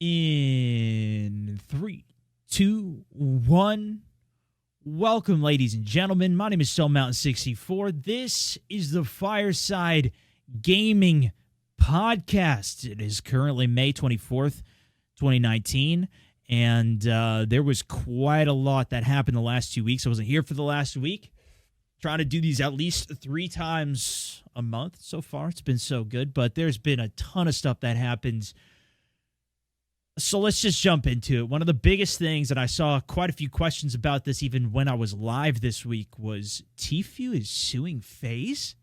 In 3, 2, 1. Welcome, ladies and gentlemen. My name is StoneMountain64. This is the Fireside Gaming Podcast. It is currently May 24th, 2019, and there was quite a lot that happened the last 2 weeks. I wasn't here for the last week. Trying to do these at least 3 times a month so far. It's been so good, but there's been a ton of stuff that happens. So let's just jump into it. One of the biggest things, and I saw quite a few questions about this even when I was live this week, was Tfue is suing FaZe.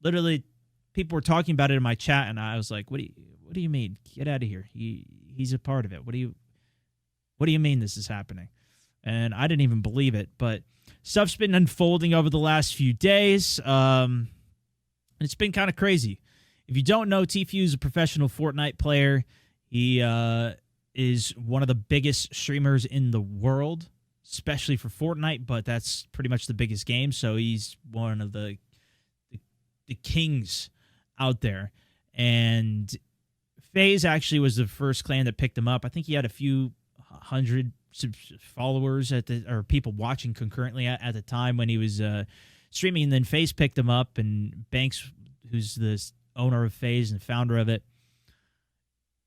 Literally, people were talking about it in my chat, and I was like, "What do you mean? Get out of here! He's a part of it. What do you mean this is happening?" And I didn't even believe it, but stuff's been unfolding over the last few days. It's been kind of crazy. If you don't know, Tfue is a professional Fortnite player. He is one of the biggest streamers in the world, especially for Fortnite, but that's pretty much the biggest game, so he's one of the kings out there. And FaZe actually was the first clan that picked him up. I think he had a few hundred followers or people watching concurrently at the time when he was streaming, and then FaZe picked him up, and Banks, who's the owner of FaZe and founder of it,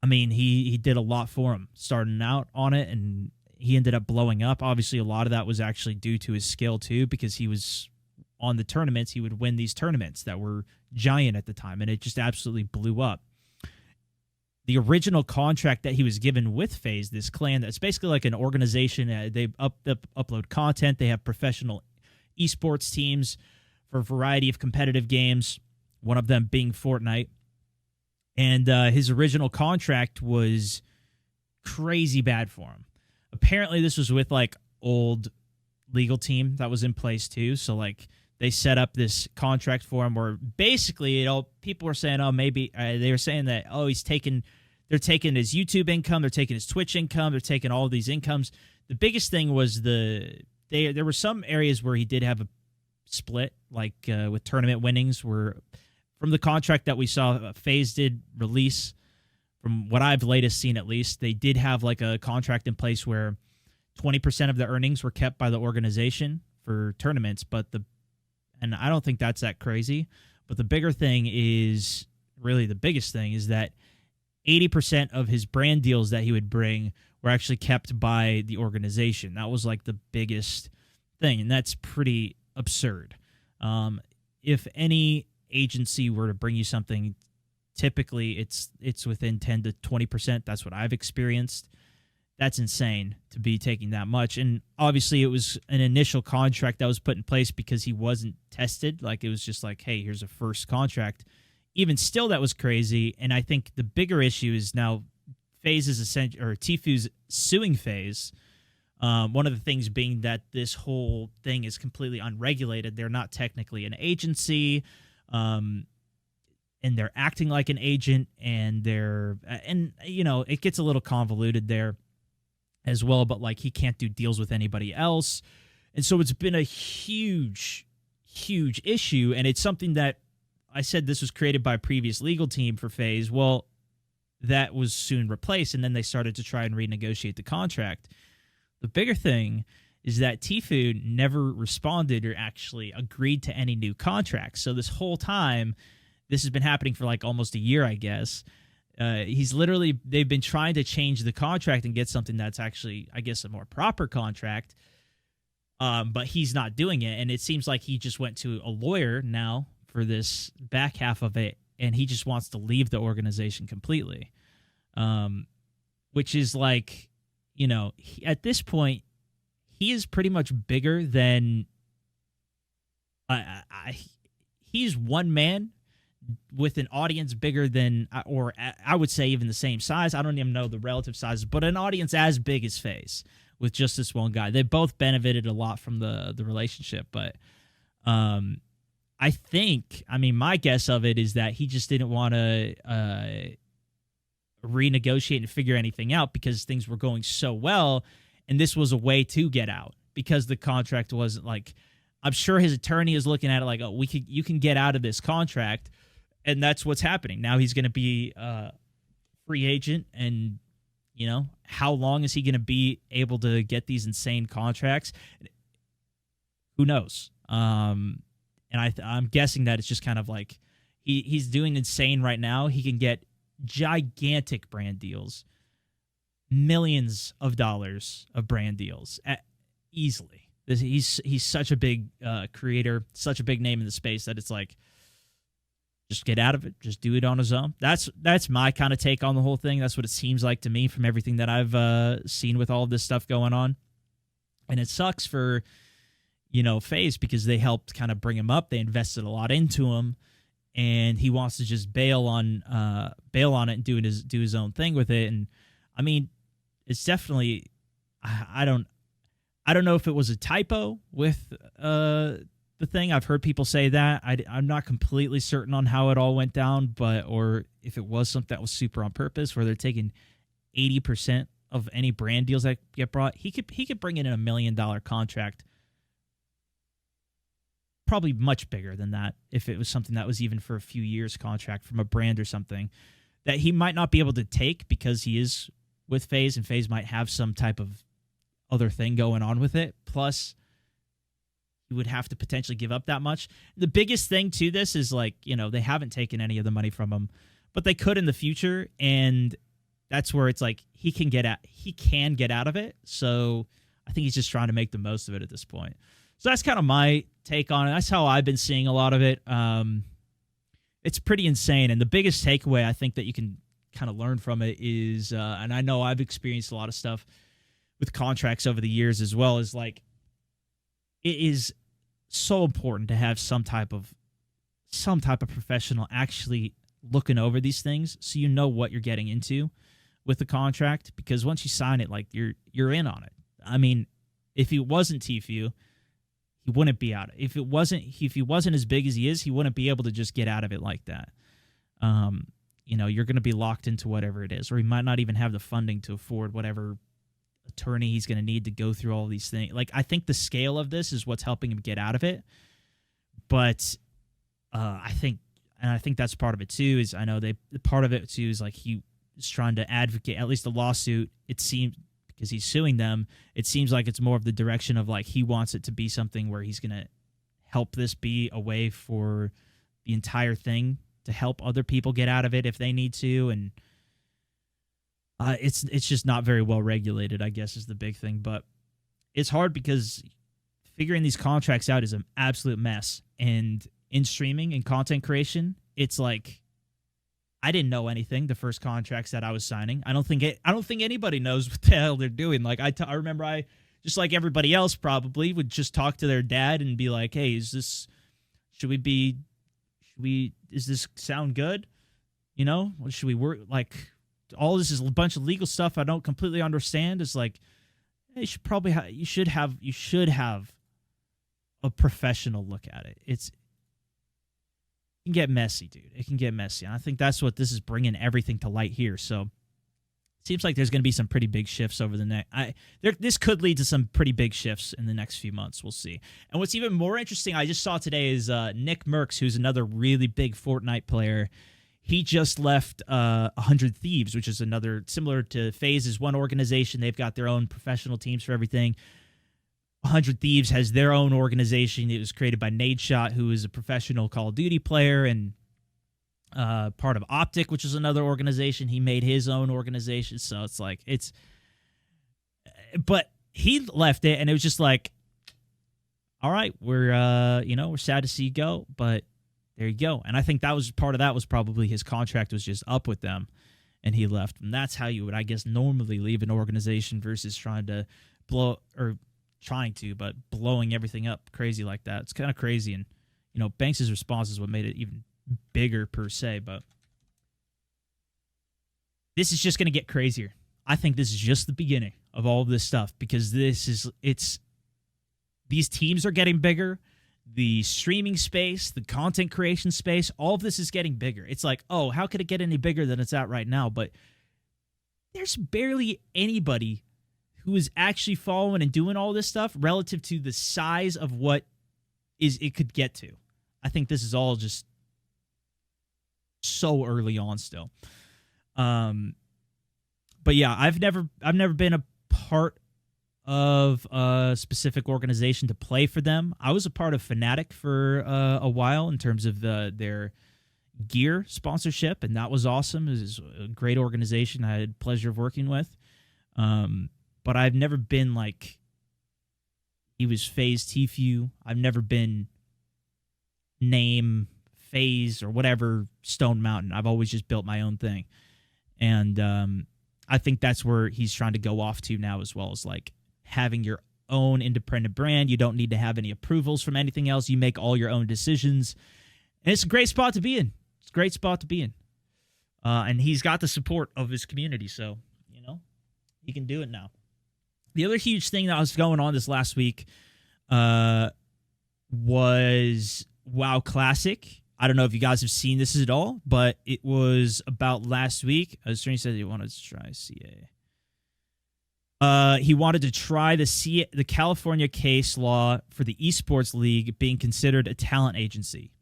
I mean, he did a lot for him starting out on it, and he ended up blowing up. Obviously, a lot of that was actually due to his skill, too, because he was on the tournaments. He would win these tournaments that were giant at the time, and it just absolutely blew up. The original contract that he was given with FaZe, this clan, that's basically like an organization. They upload content. They have professional esports teams for a variety of competitive games, one of them being Fortnite. And his original contract was crazy bad for him. Apparently, this was with, like, old legal team that was in place, too. So, like, they set up this contract for him where basically, people were saying, oh, maybe they were saying that, oh, they're taking his YouTube income, they're taking his Twitch income, they're taking all of these incomes. The biggest thing was there were some areas where he did have a split, like with tournament winnings, where from the contract that we saw, FaZe did release, from what I've latest seen at least, they did have like a contract in place where 20% of the earnings were kept by the organization for tournaments, and I don't think that's that crazy. But the bigger thing is, really the biggest thing, is that 80% of his brand deals that he would bring were actually kept by the organization. That was like the biggest thing, and that's pretty absurd. If any agency were to bring you something, typically it's within 10 to 20%. That's what I've experienced. That's insane to be taking that much. And obviously it was an initial contract that was put in place because he wasn't tested. Like, it was just like, hey, here's a first contract. Even still, that was crazy. And I think the bigger issue is now Tfue's suing FaZe. One of the things being that this whole thing is completely unregulated. They're not technically an agency. And they're acting like an agent, and it gets a little convoluted there as well, but like, he can't do deals with anybody else. And so it's been a huge, huge issue. And it's something that I said this was created by a previous legal team for FaZe. Well, that was soon replaced, and then they started to try and renegotiate the contract. The bigger thing is that Tfue never responded or actually agreed to any new contracts. So this whole time, this has been happening for like almost a year, I guess. They've been trying to change the contract and get something that's actually, I guess, a more proper contract. But he's not doing it. And it seems like he just went to a lawyer now for this back half of it, and he just wants to leave the organization completely. Which is like, at this point, he is pretty much bigger than he's one man with an audience bigger than, or I would say even the same size. I don't even know the relative sizes, but an audience as big as FaZe with just this one guy. They both benefited a lot from the relationship, but I think, my guess of it is that he just didn't want to renegotiate and figure anything out because things were going so well. And this was a way to get out because the contract wasn't like, I'm sure his attorney is looking at it like, oh, you can get out of this contract. And that's what's happening. Now he's going to be a free agent and, You know, how long is he going to be able to get these insane contracts? Who knows? And I'm guessing that it's just kind of like he's doing insane right now. He can get gigantic brand deals, millions of dollars of brand deals easily. He's such a big creator, such a big name in the space that it's like, just get out of it. Just do it on his own. That's my kind of take on the whole thing. That's what it seems like to me from everything that I've seen with all of this stuff going on. And it sucks for, you know, FaZe, because they helped kind of bring him up. They invested a lot into him, and he wants to just bail on it and do his own thing with it. And I mean, it's definitely, I don't know if it was a typo with the thing. I've heard people say that. I'm not completely certain on how it all went down, or if it was something that was super on purpose, where they're taking 80% of any brand deals that get brought. He could bring in a $1 million contract, probably much bigger than that if it was something that was even for a few years contract from a brand or something that he might not be able to take because he is with FaZe, and FaZe might have some type of other thing going on with it. Plus, you would have to potentially give up that much. The biggest thing to this is, like, you know, they haven't taken any of the money from him, but they could in the future, and that's where it's like he can get out of it. So I think he's just trying to make the most of it at this point. So that's kind of my take on it. That's how I've been seeing a lot of it. It's pretty insane, and the biggest takeaway I think that you can kind of learn from it is, and I know I've experienced a lot of stuff with contracts over the years as well, is like, it is so important to have some type of professional actually looking over these things, so you know what you're getting into with the contract, because once you sign it, like, you're in on it. I mean, if he wasn't Tfue, he wouldn't be out. If he wasn't as big as he is, he wouldn't be able to just get out of it like that. You know, you're going to be locked into whatever it is, or he might not even have the funding to afford whatever attorney he's going to need to go through all these things. Like, I think the scale of this is what's helping him get out of it. But I think that's part of it too. Is I know part of it too is like he is trying to advocate, at least the lawsuit, it seems, because he's suing them, it seems like it's more of the direction of like he wants it to be something where he's going to help this be a way for the entire thing to help other people get out of it if they need to. And it's just not very well regulated, I guess, is the big thing. But it's hard because figuring these contracts out is an absolute mess. And in streaming and content creation, it's like, I didn't know anything the first contracts that I was signing. I don't think anybody knows what the hell they're doing. Like, I remember I, just like everybody else probably, would just talk to their dad and be like, hey, does this sound good? You know, what should we work? Like, all this is a bunch of legal stuff I don't completely understand. It's like, hey, you should have a professional look at it. It can get messy, dude. It can get messy. And I think that's what this is bringing everything to light here. So it seems like there's going to be some pretty big shifts over the next. This could lead to some pretty big shifts in the next few months. We'll see. And what's even more interesting, I just saw today, is Nick Merckx, who's another really big Fortnite player. He just left 100 Thieves, which is another, similar to FaZe, is one organization. They've got their own professional teams for everything. 100 Thieves has their own organization. It was created by Nadeshot, who is a professional Call of Duty player and part of Optic, which is another organization. He made his own organization. So it's like, but he left it, and it was just like, all right, we're sad to see you go, but there you go. And I think that was part of that was probably his contract was just up with them, and he left. And that's how you would, I guess, normally leave an organization versus but blowing everything up crazy like that. It's kind of crazy. And, you know, Banks' response is what made it even bigger per se. But this is just going to get crazier. I think this is just the beginning of all of this stuff, because these teams are getting bigger. The streaming space, the content creation space, all of this is getting bigger. It's like, oh, how could it get any bigger than it's at right now? But there's barely anybody who is actually following and doing all this stuff relative to the size of what it could get to. I think this is all just so early on still. But yeah, I've never been a part of a specific organization to play for them. I was a part of Fnatic for a while in terms of their gear sponsorship, and that was awesome. It was a great organization I had pleasure of working with. But I've never been like he was FaZe Tfue. I've never been name FaZe or whatever StoneMountain. I've always just built my own thing. And I think that's where he's trying to go off to now, as well as like having your own independent brand. You don't need to have any approvals from anything else. You make all your own decisions. And it's a great spot to be in. It's a great spot to be in. And he's got the support of his community, so, you know, he can do it now. The other huge thing that was going on this last week was WoW Classic. I don't know if you guys have seen this at all, but it was about last week. Strange said he wanted to try CA. He wanted to try the California case law for the esports league being considered a talent agency.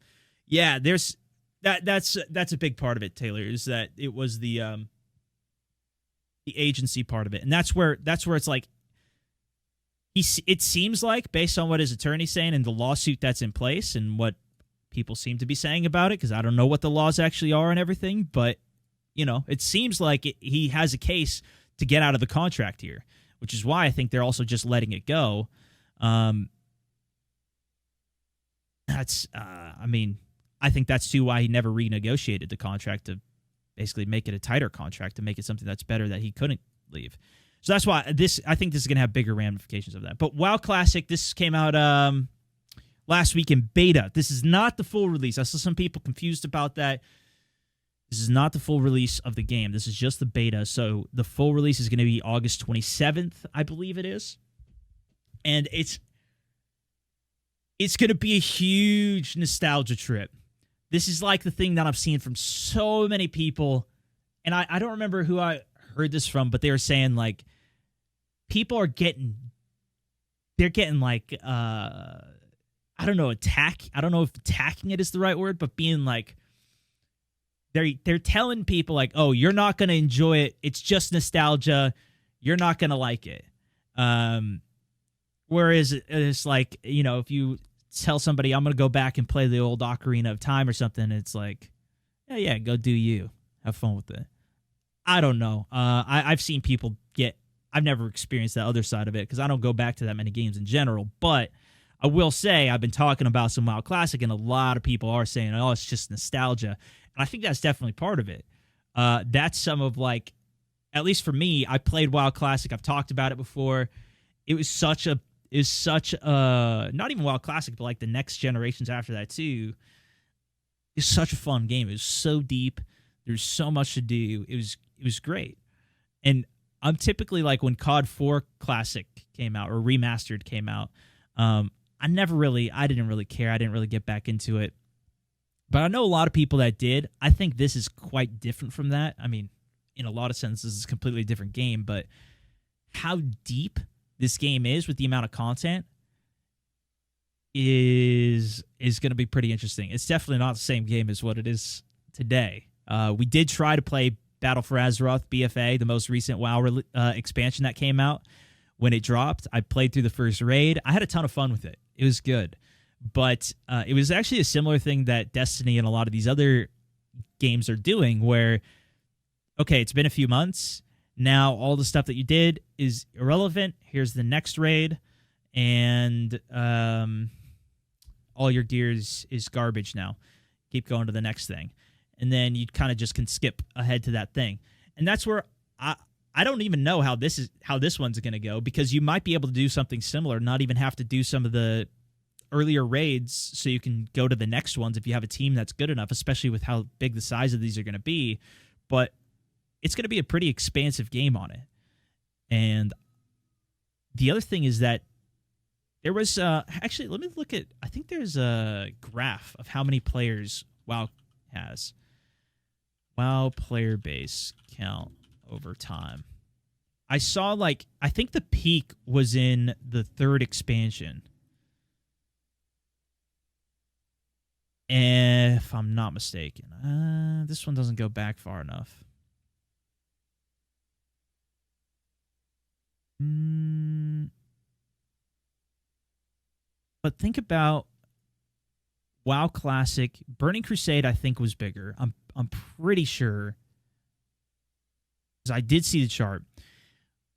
Yeah, there's that's a big part of it, Taylor, is that it was the agency part of it, and that's where it's like it seems like, based on what his attorney's saying and the lawsuit that's in place and what people seem to be saying about it, because I don't know what the laws actually are and everything, but you know, it seems like he has a case to get out of the contract here, which is why I think they're also just letting it go. I think that's too why he never renegotiated the contract to basically make it a tighter contract, to make it something that's better, that he couldn't leave. So that's why I think this is going to have bigger ramifications of that. But WoW Classic, this came out last week in beta. This is not the full release. I saw some people confused about that. This is not the full release of the game. This is just the beta. So the full release is going to be August 27th, I believe it is. And it's going to be a huge nostalgia trip. This is like the thing that I've seen from so many people. And I don't remember who I heard this from, but they were saying like people are getting like I don't know if attacking it is the right word, but being like they're telling people like, oh, you're not gonna enjoy it, it's just nostalgia, you're not gonna like it. Whereas it's like, you know, if you tell somebody I'm gonna go back and play the old Ocarina of Time or something, it's like, yeah, go do you, have fun with it. I don't know. I've seen people I've never experienced that other side of it because I don't go back to that many games in general. But I will say I've been talking about some WoW Classic, and a lot of people are saying, oh, it's just nostalgia. And I think that's definitely part of it. That's some of, like, at least for me, I played WoW Classic. I've talked about it before. It was such a not even WoW Classic, but like the next generations after that too. It's such a fun game. It was so deep. There's so much to do. It was great. And I'm typically like, when COD 4 Classic came out or Remastered came out, I didn't really care. I didn't really get back into it. But I know a lot of people that did. I think this is quite different from that. I mean, in a lot of senses, it's a completely different game, but how deep this game is with the amount of content is going to be pretty interesting. It's definitely not the same game as what it is today. We did try to play Battle for Azeroth, BFA, the most recent WoW expansion that came out when it dropped. I played through the first raid. I had a ton of fun with it. It was good. But it was actually a similar thing that Destiny and a lot of these other games are doing where, okay, it's been a few months. Now all the stuff that you did is irrelevant. Here's the next raid. And all your gear is garbage now. Keep going to the next thing. And then you kind of just can skip ahead to that thing. And that's where I don't even know how this one's going to go, because you might be able to do something similar, not even have to do some of the earlier raids so you can go to the next ones if you have a team that's good enough, especially with how big the size of these are going to be. But it's going to be a pretty expansive game on it. And the other thing is that there was actually, let me look at, I think there's a graph of how many players WoW has. WoW player base count over time. I saw, like, I think the peak was in the third expansion. If I'm not mistaken. This one doesn't go back far enough. Mm, but think about WoW Classic. Burning Crusade, I think, was bigger. I'm pretty sure, because I did see the chart.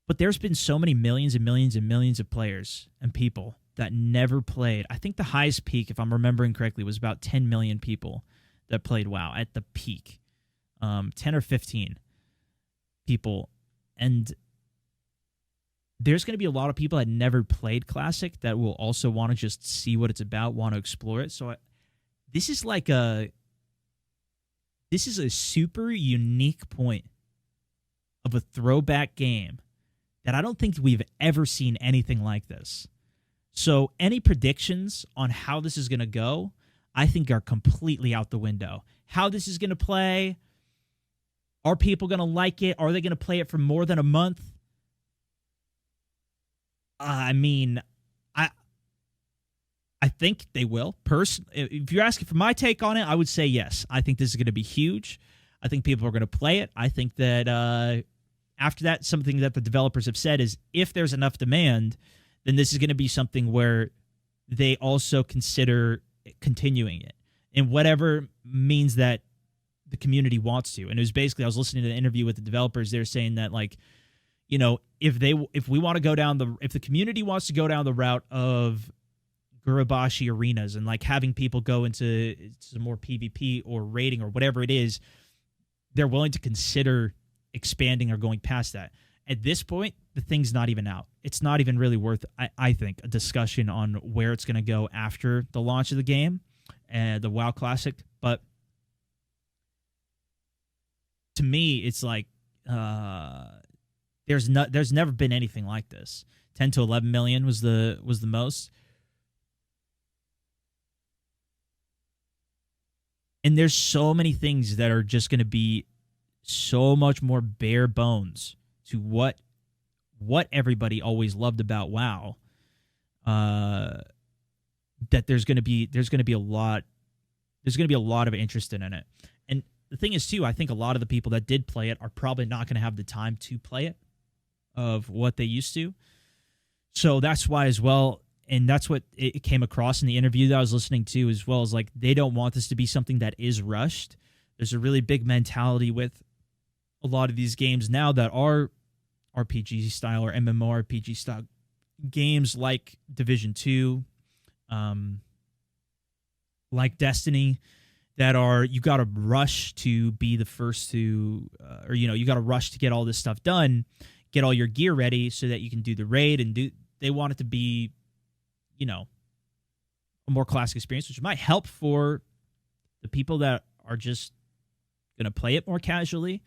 But there's been so many millions and millions and millions of players and people that never played. I think the highest peak, if I'm remembering correctly, was about 10 million people that played WoW at the peak. 10 or 15 people. And there's going to be a lot of people that never played Classic that will also want to just see what it's about, want to explore it. So this is a super unique point of a throwback game that I don't think we've ever seen anything like this. So any predictions on how this is going to go, I think are completely out the window. How this is going to play, are people going to like it? Are they going to play it for more than a month? I mean, I think they will. If you're asking for my take on it, I would say yes. I think this is going to be huge. I think people are going to play it. I think that after that, something that the developers have said is if there's enough demand, then this is going to be something where they also consider continuing it in whatever means that the community wants to. And it was basically, I was listening to the interview with the developers. They're saying that, like, you know, if we want to go down if the community wants to go down the route of Gurabashi arenas and like having people go into some more PvP or raiding or whatever it is, they're willing to consider expanding or going past that. At this point, the thing's not even out. It's not even really worth, I think, a discussion on where it's going to go after the launch of the game and the WoW Classic. But to me, it's like there's never been anything like this. 10 to 11 million was the most. And there's so many things that are just going to be so much more bare bones to what everybody always loved about WoW. That there's going to be a lot of interest in it. And the thing is too, I think a lot of the people that did play it are probably not going to have the time to play it of what they used to. So that's why as well, and that's what it came across in the interview that I was listening to as well, as like they don't want this to be something that is rushed. There's a really big mentality with a lot of these games now that are RPG style or MMORPG style games like Division 2, like Destiny, that are, you got to rush to be the first to, or, you know, you got to rush to get all this stuff done, get all your gear ready so that you can do the raid and they want it to be, you know, a more classic experience, which might help for the people that are just going to play it more casually.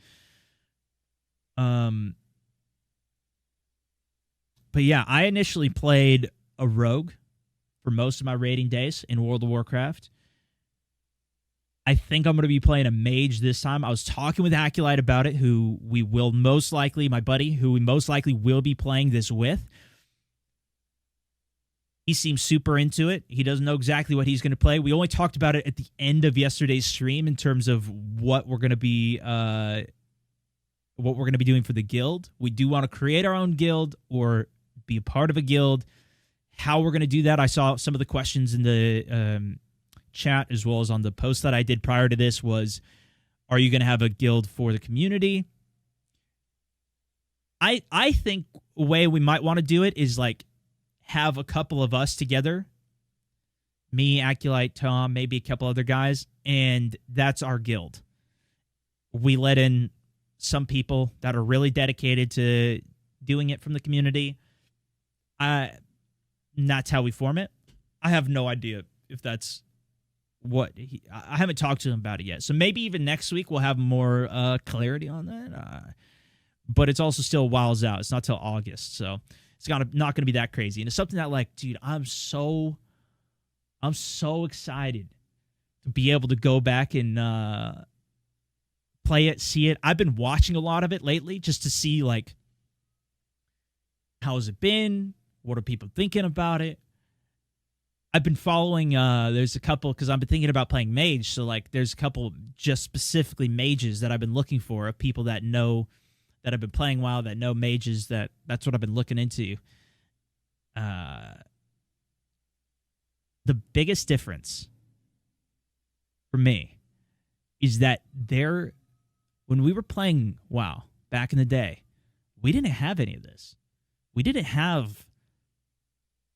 But yeah, I initially played a rogue for most of my raiding days in World of Warcraft. I think I'm going to be playing a mage this time. I was talking with Aculite about it, who we will most likely, my buddy, who we most likely will be playing this with. He seems super into it. He doesn't know exactly what he's going to play. We only talked about it at the end of yesterday's stream in terms of what we're going to be doing for the guild. We do want to create our own guild or be a part of a guild. How we're going to do that, I saw some of the questions in the chat as well as on the post that I did prior to this was, are you going to have a guild for the community? I think a way we might want to do it is like have a couple of us together, me, Aculite, Tom, maybe a couple other guys, and that's our guild. We let in some people that are really dedicated to doing it from the community. And that's how we form it. I have no idea if that's what I haven't talked to him about it yet. So maybe even next week we'll have more clarity on that. But it's also still a whiles out. It's not till August, so it's not going to be that crazy. And it's something that, like, dude, I'm so excited to be able to go back and play it, see it. I've been watching a lot of it lately just to see, like, how's it been? What are people thinking about it? I've been following, there's a couple, because I've been thinking about playing mage, so, like, there's a couple just specifically mages that I've been looking for, of people that that have been playing WoW that know mages, that's what I've been looking into. The biggest difference for me is that when we were playing WoW back in the day, we didn't have any of this. We didn't have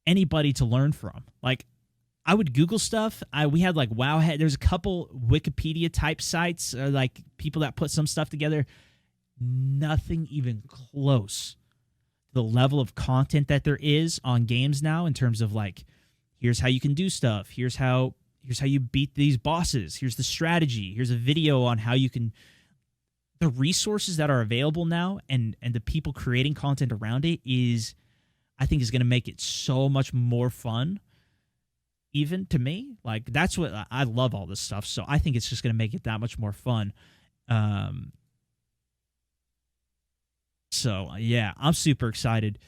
anybody to learn from. Like, I would Google stuff. We had like Wowhead. There's a couple Wikipedia type sites, like people that put some stuff together. Nothing even close to the level of content that there is on games now in terms of like, here's how you can do stuff. Here's how you beat these bosses. Here's the strategy. Here's a video on how you can. The resources that are available now and the people creating content around it I think is going to make it so much more fun. Even to me, like, that's what I love, all this stuff. So I think it's just going to make it that much more fun. So yeah, I'm super excited.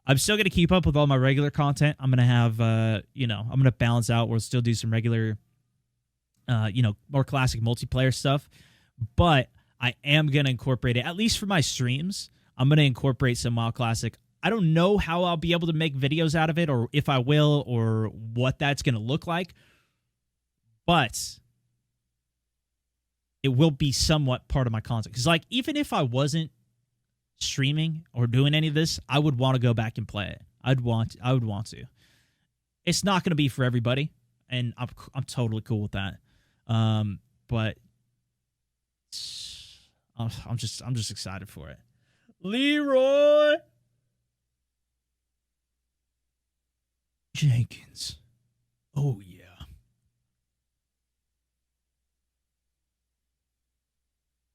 I'm still going to keep up with all my regular content. I'm going to have, I'm going to balance out. We'll still do some regular, more classic multiplayer stuff, but I am going to incorporate it, at least for my streams. I'm going to incorporate some WoW Classic. I don't know how I'll be able to make videos out of it, or if I will, or what that's going to look like, but it will be somewhat part of my content. Because, like, even if I wasn't streaming or doing any of this, I would want to go back and play it. I would want to. It's not going to be for everybody, and I'm totally cool with that. But I'm just excited for it. Leroy Jenkins. Oh yeah.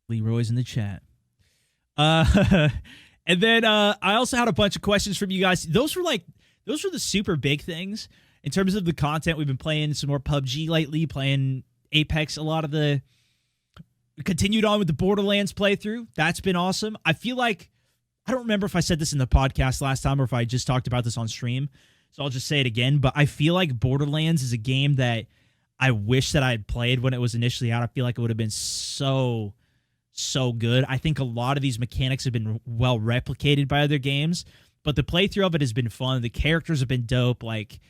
Leroy's in the chat. And then I also had a bunch of questions from you guys. Those were the super big things in terms of the content. We've been playing some more PUBG lately, playing Apex. A lot of the continued on with the Borderlands playthrough. That's been awesome. I feel like, I don't remember if I said this in the podcast last time or if I just talked about this on stream, so I'll just say it again, but I feel like Borderlands is a game that I wish that I had played when it was initially out. I feel like it would have been so good. I think a lot of these mechanics have been well replicated by other games, but the playthrough of it has been fun. The characters have been dope. Like,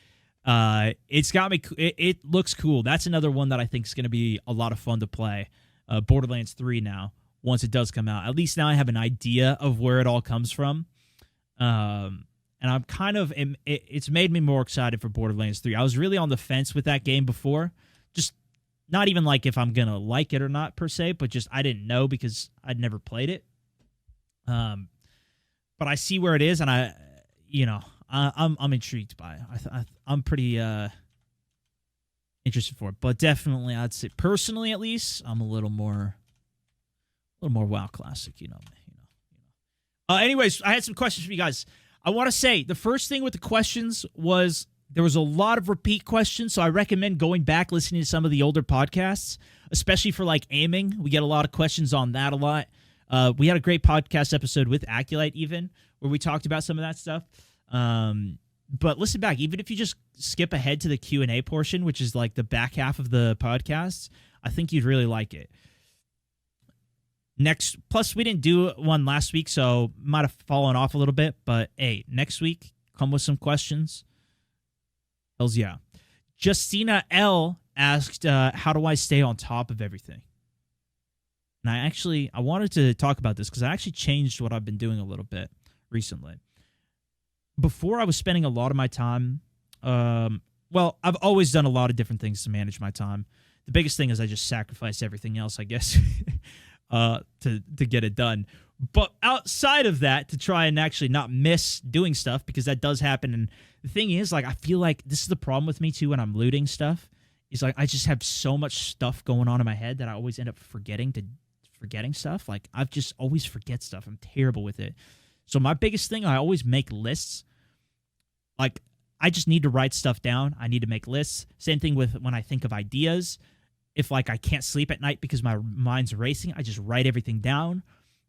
it's got me. It looks cool. That's another one that I think is going to be a lot of fun to play. Borderlands 3 now, once it does come out. At least now I have an idea of where it all comes from. And I'm kind of, it's made me more excited for Borderlands 3. I was really on the fence with that game before. Just not even like if I'm going to like it or not per se, but just I didn't know because I'd never played it. But I see where it is, and I'm intrigued by it. I'm pretty interested for it. But definitely, I'd say personally, at least, I'm a little more WoW Classic. Anyways, I had some questions for you guys. I want to say the first thing with the questions was there was a lot of repeat questions, so I recommend going back listening to some of the older podcasts, especially for like aiming. We get a lot of questions on that a lot. We had a great podcast episode with Aculite even, where we talked about some of that stuff. But listen back, even if you just skip ahead to the Q&A portion, which is like the back half of the podcast, I think you'd really like it. Plus we didn't do one last week, so might have fallen off a little bit, but hey, next week, come with some questions. Hells yeah. Justina L asked, how do I stay on top of everything? And I wanted to talk about this because I actually changed what I've been doing a little bit recently. Before, I was spending a lot of my time, I've always done a lot of different things to manage my time. The biggest thing is I just sacrifice everything else, I guess, to get it done. But outside of that, to try and actually not miss doing stuff, because that does happen. And the thing is, like, I feel like this is the problem with me too when I'm looting stuff. Is like I just have so much stuff going on in my head that I always end up forgetting stuff. Like, I've just always forget stuff. I'm terrible with it. So my biggest thing, I always make lists. Like, I just need to write stuff down. I need to make lists. Same thing with when I think of ideas. If, like, I can't sleep at night because my mind's racing, I just write everything down.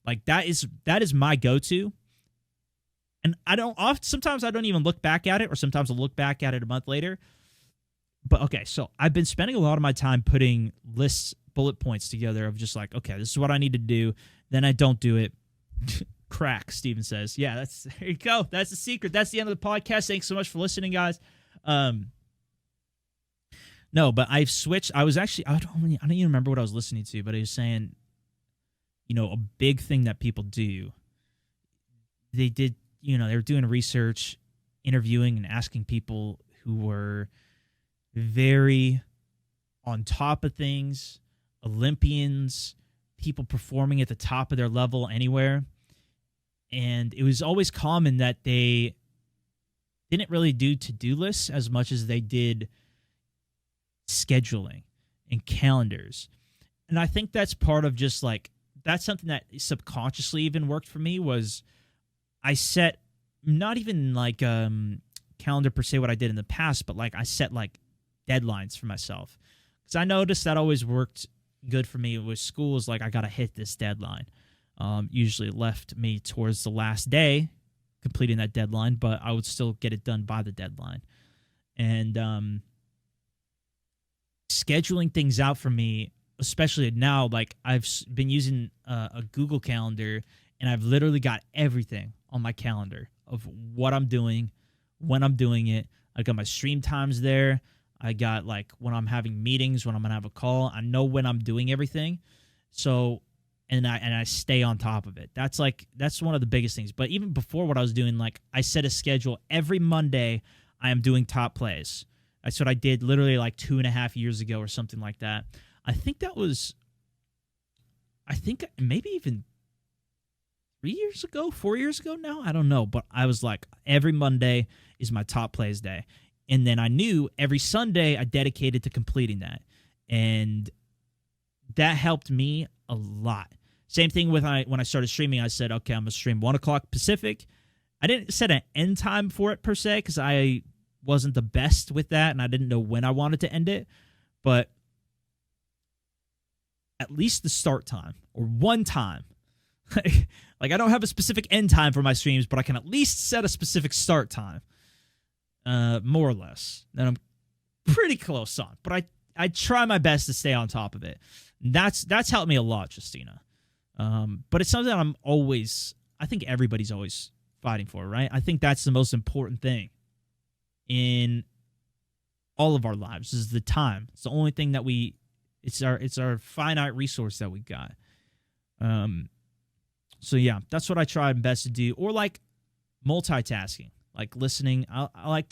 Like, that is my go-to. And sometimes I don't even look back at it, or sometimes I'll look back at it a month later. But, okay, so I've been spending a lot of my time putting lists, bullet points together of just like, okay, this is what I need to do. Then I don't do it. crack, Steven says. Yeah, there you go. That's the secret. That's the end of the podcast. Thanks so much for listening, guys. No, but I've switched. I don't even remember what I was listening to, but I was saying, a big thing that people do, they did, they were doing research, interviewing and asking people who were very on top of things, Olympians, people performing at the top of their level anywhere. And it was always common that they didn't really do to-do lists as much as they did scheduling and calendars. And I think that's part of just like, that's something that subconsciously even worked for me was I set not even like calendar per se what I did in the past, but like I set like deadlines for myself. Because I noticed that always worked good for me with school is like I got to hit this deadline. Usually left me towards the last day completing that deadline, but I would still get it done by the deadline. And scheduling things out for me, especially now, like I've been using a Google Calendar, and I've literally got everything on my calendar of what I'm doing, when I'm doing it. I got my stream times there. I got like when I'm having meetings, when I'm gonna have a call. I know when I'm doing everything. So, and I stay on top of it. That's one of the biggest things. But even before what I was doing, like I set a schedule every Monday. I am doing top plays. That's what I did literally like 2.5 years ago or something like that. I think maybe even 3 years ago, 4 years ago now. I don't know. But I was like, every Monday is my top plays day. And then I knew every Sunday I dedicated to completing that. And that helped me a lot. Same thing with when I started streaming, I said, okay, I'm going to stream 1 o'clock Pacific. I didn't set an end time for it per se because I wasn't the best with that and I didn't know when I wanted to end it. But at least the start time or one time. Like I don't have a specific end time for my streams, but I can at least set a specific start time. More or less. And I'm pretty close on. But I try my best to stay on top of it. That's helped me a lot, Justina. But it's something that I think everybody's always fighting for, right? I think that's the most important thing in all of our lives is the time. It's the only thing that it's our finite resource that we got. So yeah, that's what I try best to do. Or like multitasking, like listening. I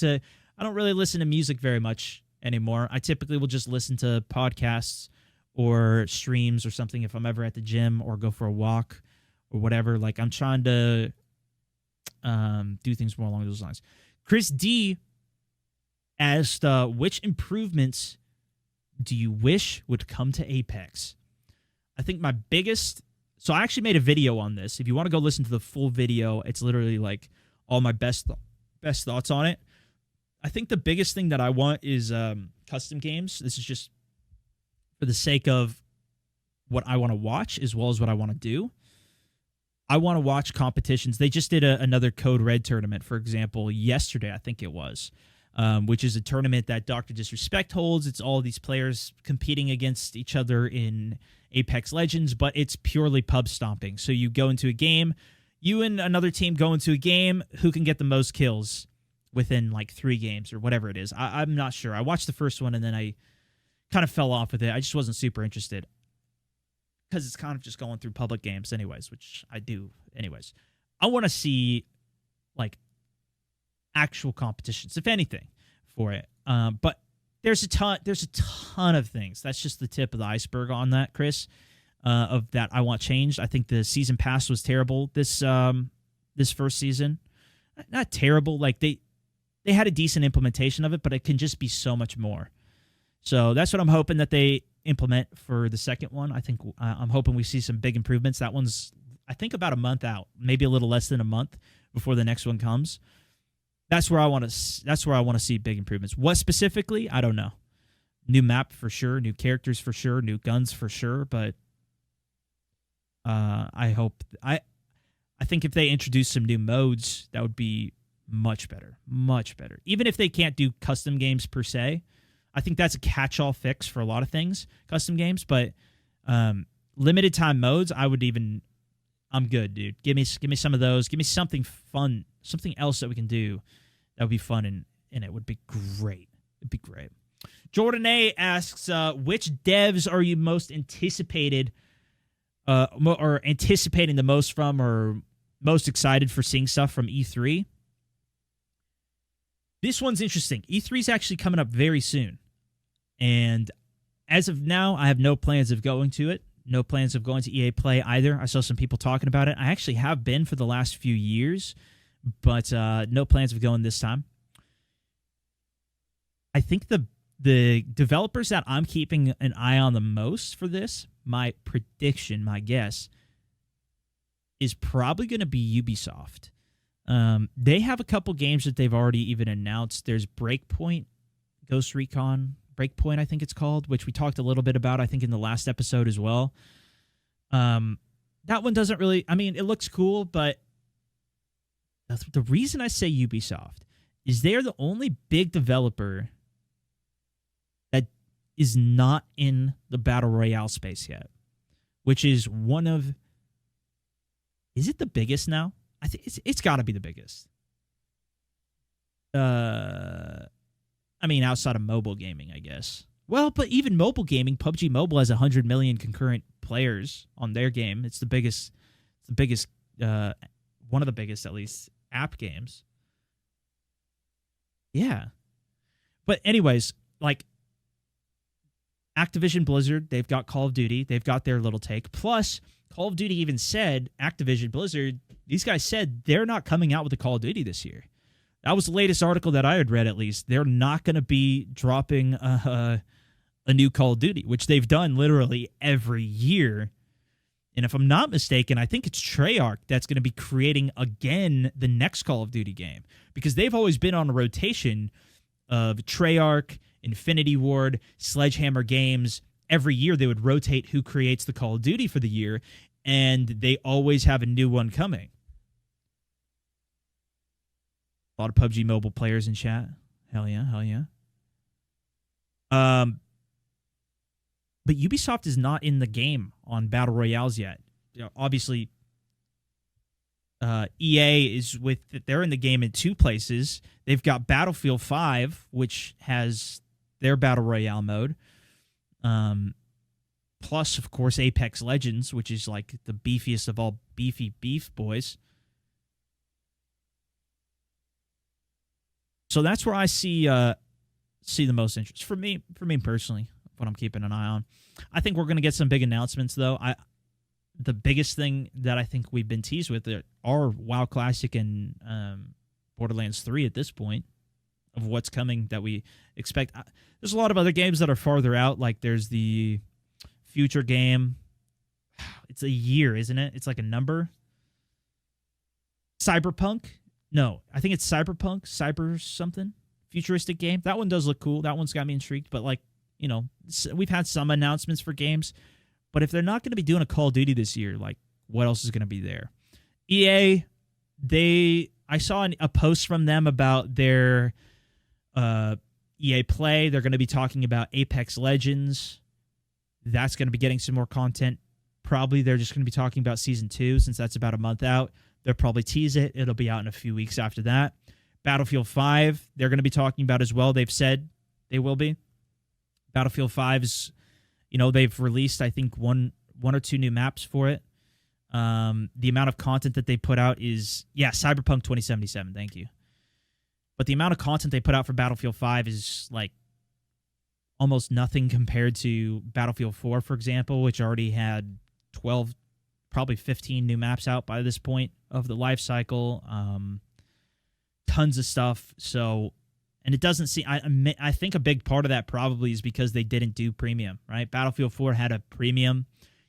don't really listen to music very much anymore. I typically will just listen to podcasts or streams or something if I'm ever at the gym or go for a walk or whatever. Like I'm trying to do things more along those lines. Chris D asked, which improvements do you wish would come to Apex? I think my biggest... So I actually made a video on this. If you want to go listen to the full video, it's literally like all my best thoughts on it. I think the biggest thing that I want is custom games. This is just for the sake of what I want to watch as well as what I want to do. I want to watch competitions. They just did another Code Red tournament, for example, yesterday, I think it was, which is a tournament that Dr. Disrespect holds. It's all these players competing against each other in Apex Legends, but it's purely pub stomping. So you go into a game, you and another team go into a game, who can get the most kills within like 3 games or whatever it is. I'm not sure. I watched the first one and then I kind of fell off with it. I just wasn't super interested because it's kind of just going through public games anyways, which I do anyways. I want to see like actual competitions, if anything, for it. But there's a ton of things. That's just the tip of the iceberg on that, Chris, of that I want changed. I think the season pass was terrible this first season. Not terrible, like they had a decent implementation of it, but it can just be so much more. So that's what I'm hoping that they implement for the second one. I think I'm hoping we see some big improvements. That one's, I think, about a month out, maybe a little less than a month before the next one comes. That's where I want to see big improvements. What specifically? I don't know. New map for sure, new characters for sure, new guns for sure. But I think if they introduce some new modes, that would be much better, much better. Even if they can't do custom games per se, I think that's a catch-all fix for a lot of things, custom games. But limited time modes, I I'm good, dude. Give me some of those. Give me something fun, something else that we can do that would be fun, and it would be great. It'd be great. Jordan A asks, which devs are you most anticipated, or anticipating the most from, or most excited for seeing stuff from E3? This one's interesting. E3 is actually coming up very soon, and as of now, I have no plans of going to it. No plans of going to EA Play either. I saw some people talking about it. I actually have been for the last few years, but no plans of going this time. I think the developers that I'm keeping an eye on the most for this, my prediction, my guess, is probably going to be Ubisoft. They have a couple games that they've already even announced. There's Breakpoint, Ghost Recon Breakpoint, I think it's called, which we talked a little bit about, I think, in the last episode as well. That one doesn't really... I mean, it looks cool, but the reason I say Ubisoft is they're the only big developer that is not in the Battle Royale space yet, which is one of... Is it the biggest now? I think it's got to be the biggest. I mean, outside of mobile gaming, I guess. Well, but even mobile gaming, PUBG Mobile has 100 million concurrent players on their game. It's the biggest, one of the biggest, at least, app games. Yeah. But anyways, like, Activision Blizzard, they've got Call of Duty. They've got their little take. Plus, Call of Duty even said, Activision Blizzard, these guys said they're not coming out with a Call of Duty this year. That was the latest article that I had read, at least. They're not going to be dropping a new Call of Duty, which they've done literally every year. And if I'm not mistaken, I think it's Treyarch that's going to be creating, again, the next Call of Duty game. Because they've always been on a rotation of Treyarch, Infinity Ward, Sledgehammer Games. Every year they would rotate who creates the Call of Duty for the year, and they always have a new one coming. A lot of PUBG Mobile players in chat. Hell yeah, hell yeah. But Ubisoft is not in the game on Battle Royales yet. You know, obviously, EA is they're in the game in two places. They've got Battlefield 5, which has their Battle Royale mode. Plus, of course, Apex Legends, which is like the beefiest of all beefy beef boys. So that's where I see the most interest for me personally. What I'm keeping an eye on. I think we're going to get some big announcements, though. The biggest thing that I think we've been teased with are WoW Classic and Borderlands 3 at this point of what's coming that we expect. There's a lot of other games that are farther out. Like there's the future game. It's a year, isn't it? It's like a number. Cyberpunk. No, I think it's Cyberpunk, Cyber something, futuristic game. That one does look cool. That one's got me intrigued. But like, you know, we've had some announcements for games, but if they're not going to be doing a Call of Duty this year, like what else is going to be there? EA, I saw a post from them about their EA Play. They're going to be talking about Apex Legends. That's going to be getting some more content. Probably they're just going to be talking about Season 2 since that's about a month out. They'll probably tease it. It'll be out in a few weeks after that. Battlefield 5, they're going to be talking about as well. They've said they will be. Battlefield 5's, you know, they've released, I think, one or two new maps for it. The amount of content that they put out is, Cyberpunk 2077, thank you. But the amount of content they put out for Battlefield 5 is, like, almost nothing compared to Battlefield 4, for example, which already had 12, probably 15 new maps out by this point of the life cycle. Tons of stuff. So, and it doesn't seem, I think a big part of that probably is because they didn't do premium, right? Battlefield 4 had a premium.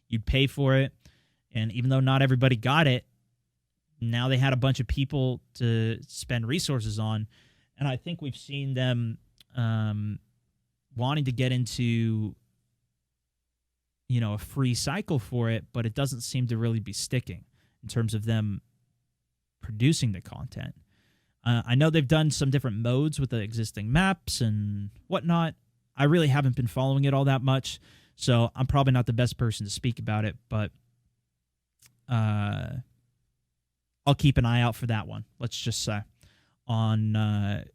You'd pay for it. And even though not everybody got it, now they had a bunch of people to spend resources on. And I think we've seen them wanting to get into, you know, a free cycle for it, but it doesn't seem to really be sticking in terms of them producing the content. I know they've done some different modes with the existing maps and whatnot. I really haven't been following it all that much, so I'm probably not the best person to speak about it, but I'll keep an eye out for that one. Let's just say on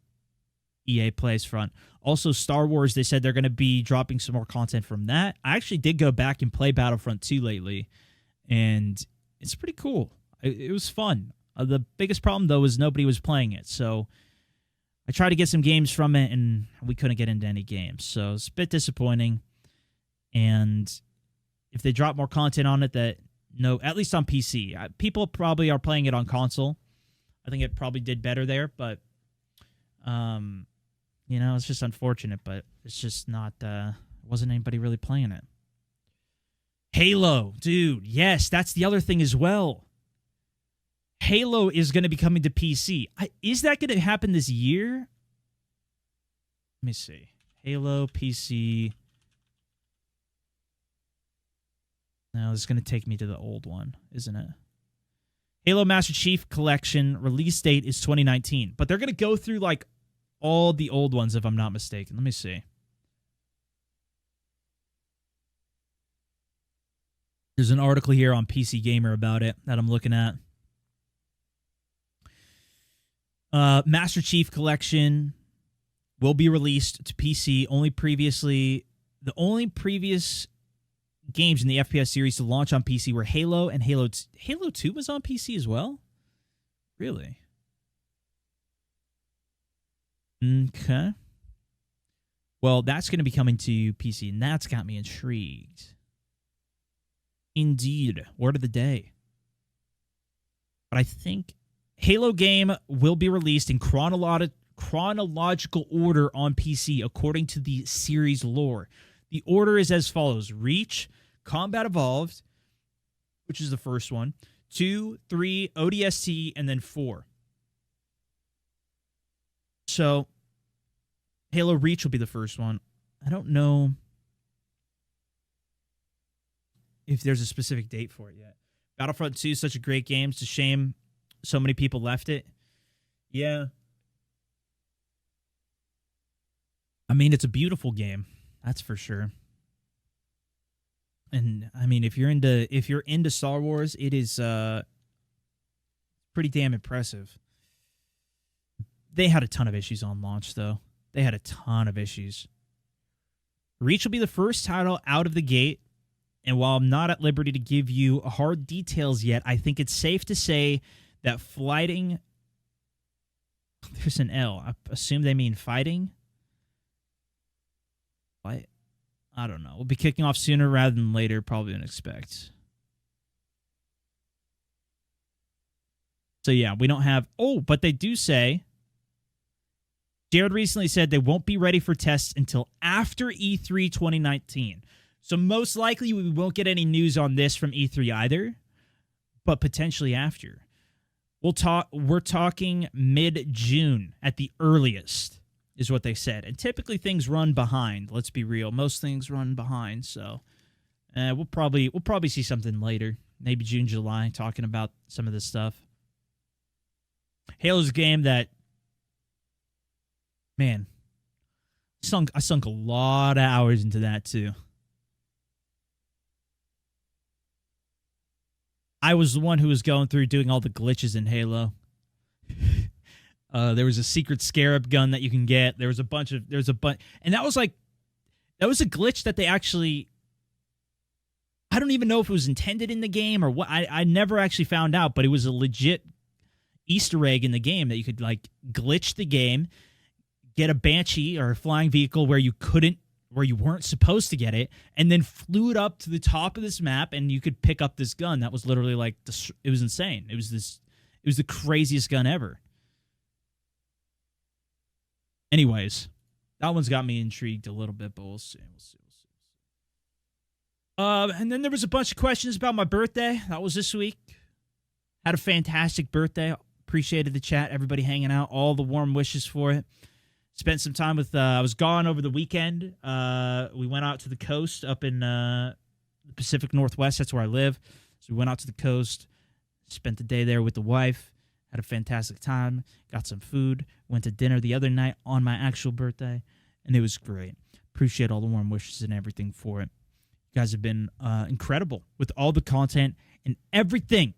EA Play's front. Also, Star Wars, they said they're going to be dropping some more content from that. I actually did go back and play Battlefront 2 lately, and it's pretty cool. It was fun. The biggest problem, though, is nobody was playing it, so I tried to get some games from it, and we couldn't get into any games, so it's a bit disappointing. And if they drop more content on it, at least on PC. People probably are playing it on console. I think it probably did better there, but it's just unfortunate, but it's just not, wasn't anybody really playing it. Halo, dude, yes, that's the other thing as well. Halo is going to be coming to PC. Is that going to happen this year? Let me see. Halo PC. No, this is going to take me to the old one, isn't it? Halo Master Chief Collection release date is 2019, but they're going to go through like all the old ones, if I'm not mistaken. Let me see. There's an article here on PC Gamer about it that I'm looking at. Master Chief Collection will be released to PC. The only previous games in the FPS series to launch on PC were Halo and Halo 2 was on PC as well? Really? Okay. Well, that's going to be coming to PC, and that's got me intrigued. Indeed. Word of the day. But I think Halo game will be released in chronological order on PC according to the series lore. The order is as follows. Reach, Combat Evolved, which is the first one, 2, 3, ODST, and then 4. So, Halo Reach will be the first one. I don't know if there's a specific date for it yet. Battlefront 2 is such a great game. It's a shame so many people left it. Yeah. I mean, it's a beautiful game. That's for sure. And I mean, if you're into Star Wars, it is pretty damn impressive. They had a ton of issues on launch, though. They had a ton of issues. Reach will be the first title out of the gate, and while I'm not at liberty to give you hard details yet, I think it's safe to say that flighting... There's an L. I assume they mean fighting? I don't know. We'll be kicking off sooner rather than later, probably than expect. So yeah, we don't have... Oh, but they do say... Jared recently said they won't be ready for tests until after E3 2019. So most likely we won't get any news on this from E3 either, but potentially after. We're talking mid-June at the earliest, is what they said. And typically things run behind. Let's be real. Most things run behind. So we'll probably see something later, maybe June, July, talking about some of this stuff. Halo's a game that, man, I sunk a lot of hours into that too. I was the one who was going through doing all the glitches in Halo. There was a secret scarab gun that you can get. There was a bunch, and that was a glitch that they actually, I don't even know if it was intended in the game or what. I never actually found out, but it was a legit Easter egg in the game that you could like glitch the game, get a Banshee or a flying vehicle where you weren't supposed to get it, and then flew it up to the top of this map, and you could pick up this gun that was literally like it was insane. It was the craziest gun ever. Anyways, that one's got me intrigued a little bit, but we'll see. And then there was a bunch of questions about my birthday. That was this week. Had a fantastic birthday. Appreciated the chat, everybody hanging out, all the warm wishes for it. Spent some time with, I was gone over the weekend. We went out to the coast up in the Pacific Northwest. That's where I live. So we went out to the coast, spent the day there with the wife, had a fantastic time, got some food, went to dinner the other night on my actual birthday, and it was great. Appreciate all the warm wishes and everything for it. You guys have been incredible with all the content and everything.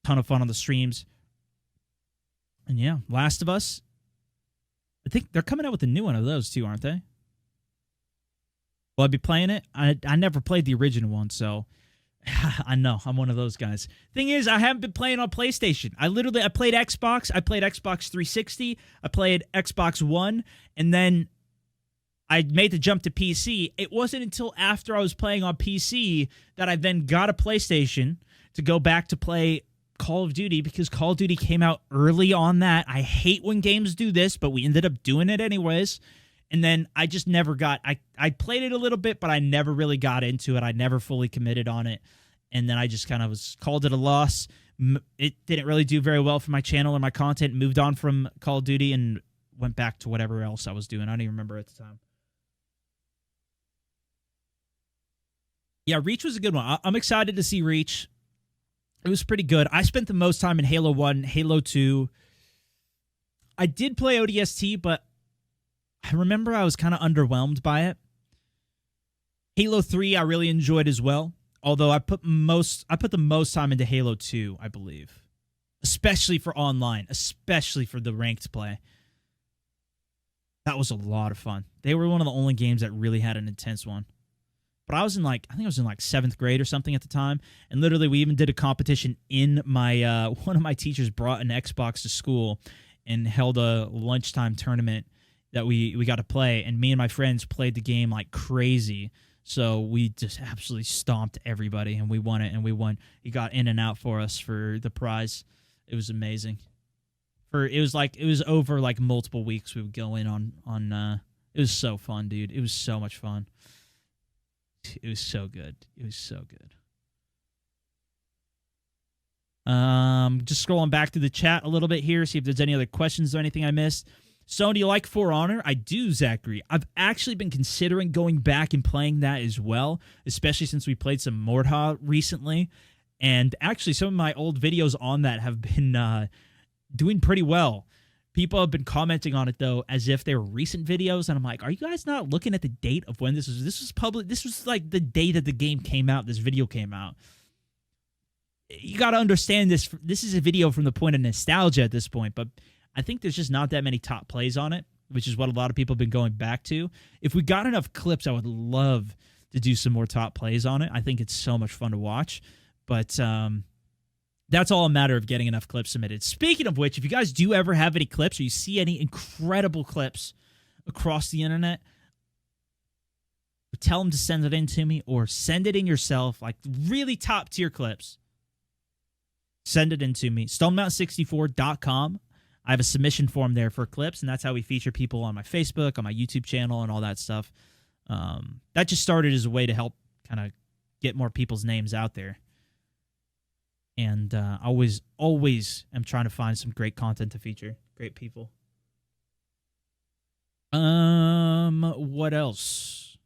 Ton of fun on the streams. And yeah, Last of Us. I think they're coming out with a new one of those too, aren't they? Will I be playing it? I never played the original one, so I know I'm one of those guys. Thing is, I haven't been playing on PlayStation. I played Xbox. I played Xbox 360. I played Xbox One, and then I made the jump to PC. It wasn't until after I was playing on PC that I then got a PlayStation to go back to play Call of Duty, because Call of Duty came out early on that. I hate when games do this, but we ended up doing it anyways. And then I just never got... I played it a little bit, but I never really got into it. I never fully committed on it. And then I just kind of called it a loss. It didn't really do very well for my channel or my content. Moved on from Call of Duty and went back to whatever else I was doing. I don't even remember at the time. Yeah, Reach was a good one. I'm excited to see Reach. It was pretty good. I spent the most time in Halo 1, Halo 2. I did play ODST, but I remember I was kind of underwhelmed by it. Halo 3 I really enjoyed as well, although I put the most time into Halo 2, I believe. Especially for online, especially for the ranked play. That was a lot of fun. They were one of the only games that really had an intense one. But I think I was in 7th grade or something at the time, and literally we even did a competition in my one of my teachers brought an Xbox to school and held a lunchtime tournament that we got to play, and me and my friends played the game like crazy. So we just absolutely stomped everybody, and we won it, and we won. He got in and out for us for the prize. It was amazing. It was over like multiple weeks. We would go in on it was so fun, dude. It was so much fun. It was so good. It was so good. Just scrolling back to the chat a little bit here, see if there's any other questions or anything I missed. Stone, do you like For Honor? I do, Zachary. I've actually been considering going back and playing that as well, especially since we played some Mordha recently. And actually, some of my old videos on that have been doing pretty well. People have been commenting on it, though, as if they were recent videos, and I'm like, are you guys not looking at the date of when this was? This was public. This was like the day that the game came out, this video came out. You got to understand this. This is a video from the point of nostalgia at this point, but I think there's just not that many top plays on it, which is what a lot of people have been going back to. If we got enough clips, I would love to do some more top plays on it. I think it's so much fun to watch, but that's all a matter of getting enough clips submitted. Speaking of which, if you guys do ever have any clips or you see any incredible clips across the internet, tell them to send it in to me or send it in yourself, like really top tier clips. Send it in to me. StoneMountain64.com. I have a submission form there for clips, and that's how we feature people on my Facebook, on my YouTube channel, and all that stuff. That just started as a way to help kind of get more people's names out there. And always am trying to find some great content to feature. Great people. What else?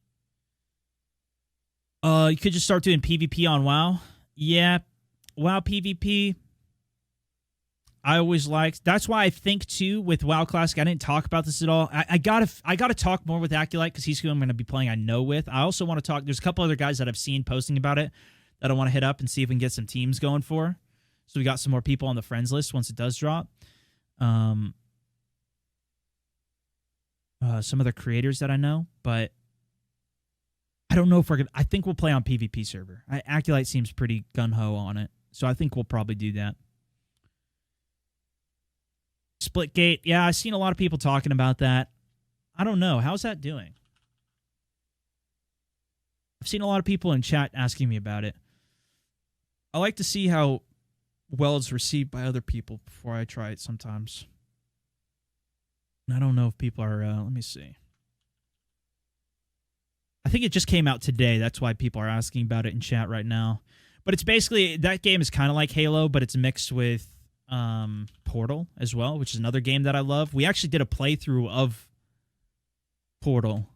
You could just start doing PvP on WoW. Yeah, WoW PvP. I always liked. That's why I think too with WoW Classic. I didn't talk about this at all. I gotta talk more with Aculite because he's who I'm going to be playing. I know with. I also want to talk. There's a couple other guys that I've seen posting about it that I want to hit up and see if we can get some teams going for. So we got some more people on the friends list once it does drop. Some other creators that I know, but I don't know if we're gonna. I think we'll play on PvP server. Aculite seems pretty gun ho on it, so I think we'll probably do that. Splitgate, yeah, I've seen a lot of people talking about that. I don't know. How's that doing? I've seen a lot of people in chat asking me about it. I like to see how well it's received by other people before I try it sometimes. And I don't know if people are... let me see. I think it just came out today. That's why people are asking about it in chat right now. But it's basically... That game is kind of like Halo, but it's mixed with Portal as well, which is another game that I love. We actually did a playthrough of Portal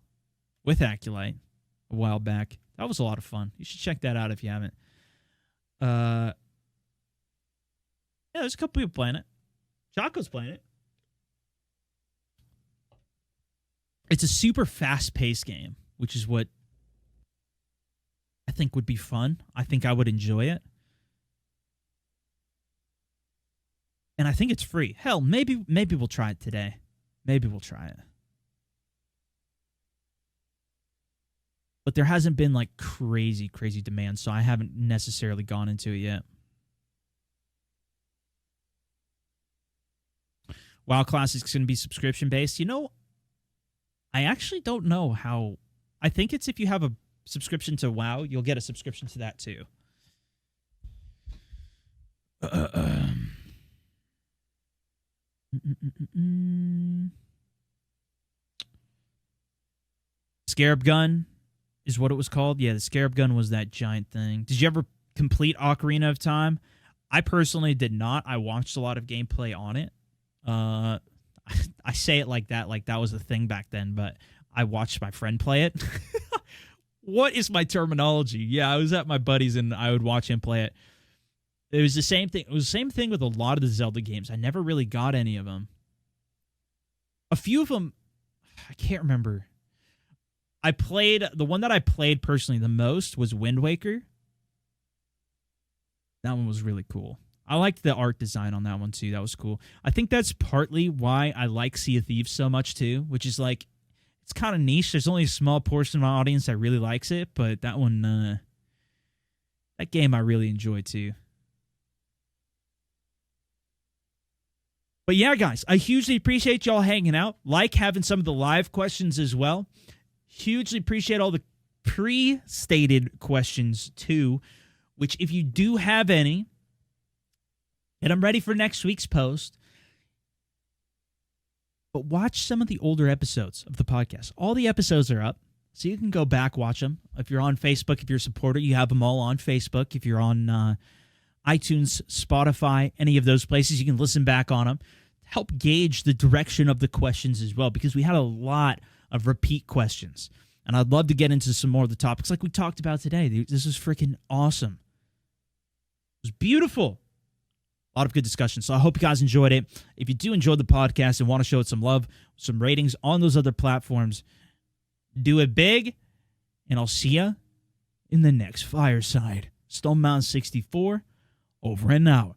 with Aculite a while back. That was a lot of fun. You should check that out if you haven't. Yeah, there's a couple people playing it. Chaco's playing it. It's a super fast-paced game, which is what think would be fun. I think I would enjoy it. And I think it's free. Hell, maybe we'll try it today. Maybe we'll try it. But there hasn't been like crazy demand, so I haven't necessarily gone into it yet. WoW Classic is going to be subscription based. You know, I actually don't know how. I think it's if you have a subscription to WoW, you'll get a subscription to that too. Scarab Gun is what it was called. Yeah, the Scarab Gun was that giant thing. Did you ever complete Ocarina of Time? I personally did not. I watched a lot of gameplay on it. I say it like that was a thing back then, but I watched my friend play it. What is my terminology? Yeah, I was at my buddy's and I would watch him play it. It was the same thing. It was the same thing with a lot of the Zelda games. I never really got any of them. A few of them, I can't remember. The one that I played personally the most was Wind Waker. That one was really cool. I liked the art design on that one too. That was cool. I think that's partly why I like Sea of Thieves so much too, which is like, it's kind of niche. There's only a small portion of my audience that really likes it, but that one, that game I really enjoyed too. But yeah, guys, I hugely appreciate y'all hanging out. Like having some of the live questions as well. Hugely appreciate all the pre-stated questions too, which if you do have any, and I'm ready for next week's post, but watch some of the older episodes of the podcast. All the episodes are up, so you can go back, watch them. If you're on Facebook, if you're a supporter, you have them all on Facebook. If you're on iTunes, Spotify, any of those places, you can listen back on them. Help gauge the direction of the questions as well, because we had a lot of repeat questions. And I'd love to get into some more of the topics like we talked about today. This is freaking awesome. It was beautiful. A lot of good discussion. So I hope you guys enjoyed it. If you do enjoy the podcast and want to show it some love, some ratings on those other platforms, do it big. And I'll see you in the next Fireside. StoneMountain 64, over and out.